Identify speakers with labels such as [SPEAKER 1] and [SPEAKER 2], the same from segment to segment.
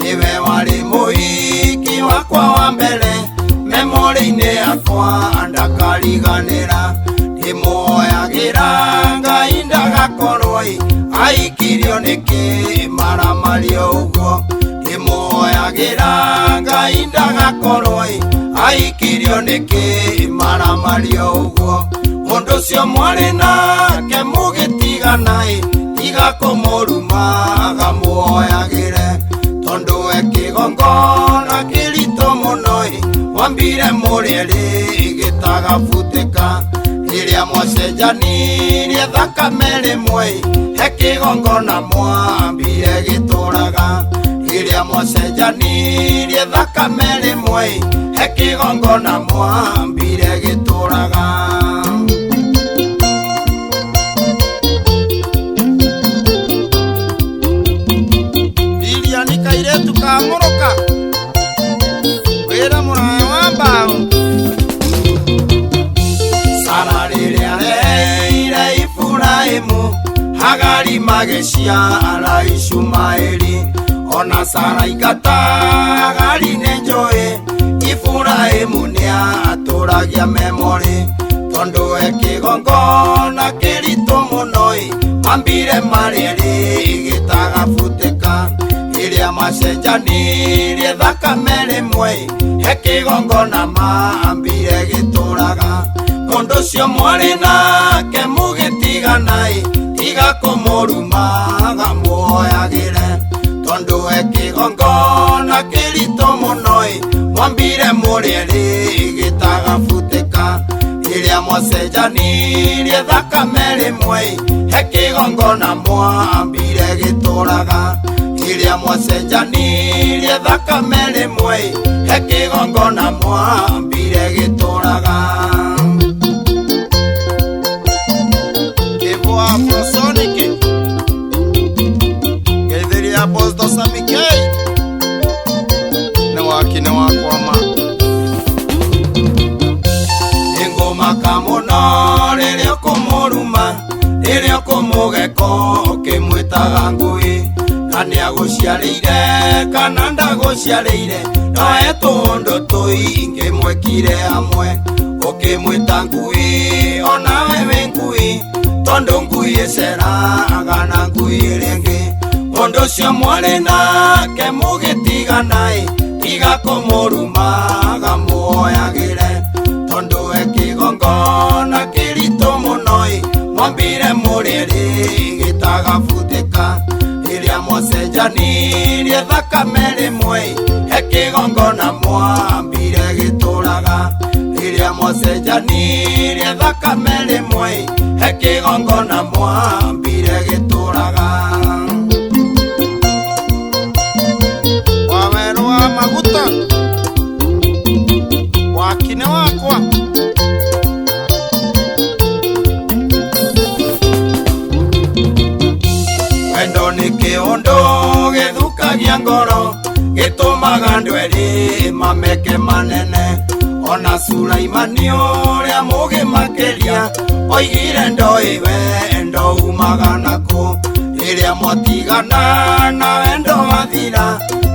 [SPEAKER 1] niwe wari muhiki wakwa wa mbere memori-ini yakwa ndakariganira ndimuoyagira Ngai ndagakorwo aikirio niki maramario uguo ndimuoyagira Ngai ndagakorwo aikirio niki maramario uguo mundu cio mwari nake mugitigana tiga kumuruma gamuoyagire tondu ekigongona kirito muno wambire murieri gitagabutika riria mwacenjanirie thakame rimwe ekigongona mwambire gituraga riria mwacenjanirie thakame rimwe ekigongona mwambire gituraga kairetu kamuruka wira muraya wa mbao Sara riria reire Ifurahimu Hagari mageciara Ishumaeli ona Sara igata Hagari nĩ njũĩ Ifurahimu nĩatũragia memori tondu ekigongona kĩritũ mũno mambire marĩrĩ gĩtagabutĩka riria macenjanirie thakame rimwe ekigongona mambire gituraga mundu ucio mwari nake mugitigana tiga kumuruma gamuoyagire tondu ekigongona kirito muno mwambire murieri gitagabutika riria mwacenjanirie thakame rimwe ekigongona mwambire gituraga riria mwacenjanirie thakame rimwe ekigongona mwambire gituraga Kivua Afrosonic Geithiria Apostle Samikei Newakine wakwama Ingoma kamuno riria kumuruma riria kumugeko ukimwitaga ngui Nania guciarĩire kana ndaguciarĩire noe tundu tuingi mwekire hamwe ukimwita ngui onawe wi ngui tondu ngui iceraga na ngui ringi mundu ucio mwari nake mugitigana tiga kumuruma gamuoyagire tondu ekigongona kirito muno mwambire murieri gitagabutika riria mwacenjanirie thakame rimwe ekigongona mwambire gituraga riria mwacenjanirie thakame rimwe ekigongona mwambire gituraga waweru wa maguta wakine wakwa wendo nĩ kĩũndũ gĩthukagia ngoro gĩtũmaga andũ erĩ mameke manene ona Sulaimani ũrĩa mũũgĩ makĩria oigire ndoĩ wendo umaga nakũ rĩrĩa mwatigana na wendo wathira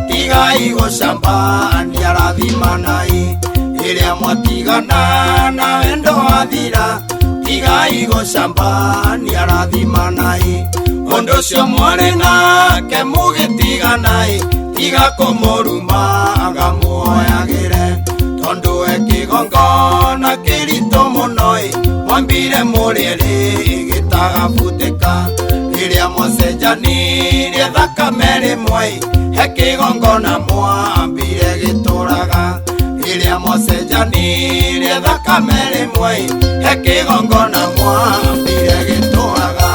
[SPEAKER 1] tigai gũcambania rathimanai rĩrĩa mwatigana na wendo wathira tigai gũcambania rathimanai mundu ucio mwari nake mugitigana tiga kumuruma gamuoyagire tondu ekigongona kirito muno mwambire murieri gitagabutika riria mwacenjanirie thakame rimwe ekigongona mwambire gituraga riria mwacenjanirie thakame rimwe ekigongona mwambire gituraga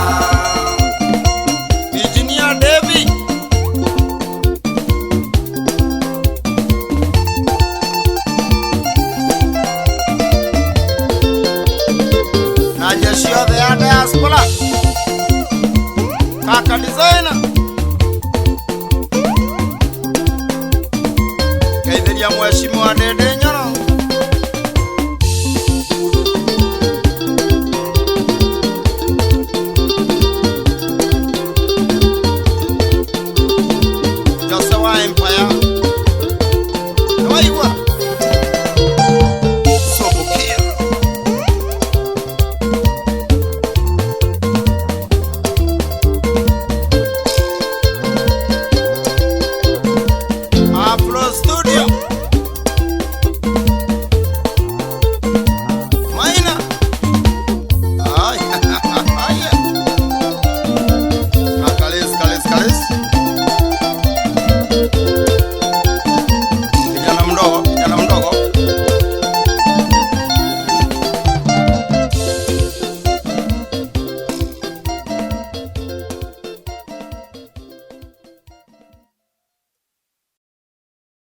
[SPEAKER 1] ciothe ya diaspora kaka designer Geithiria mheshimiwa Dede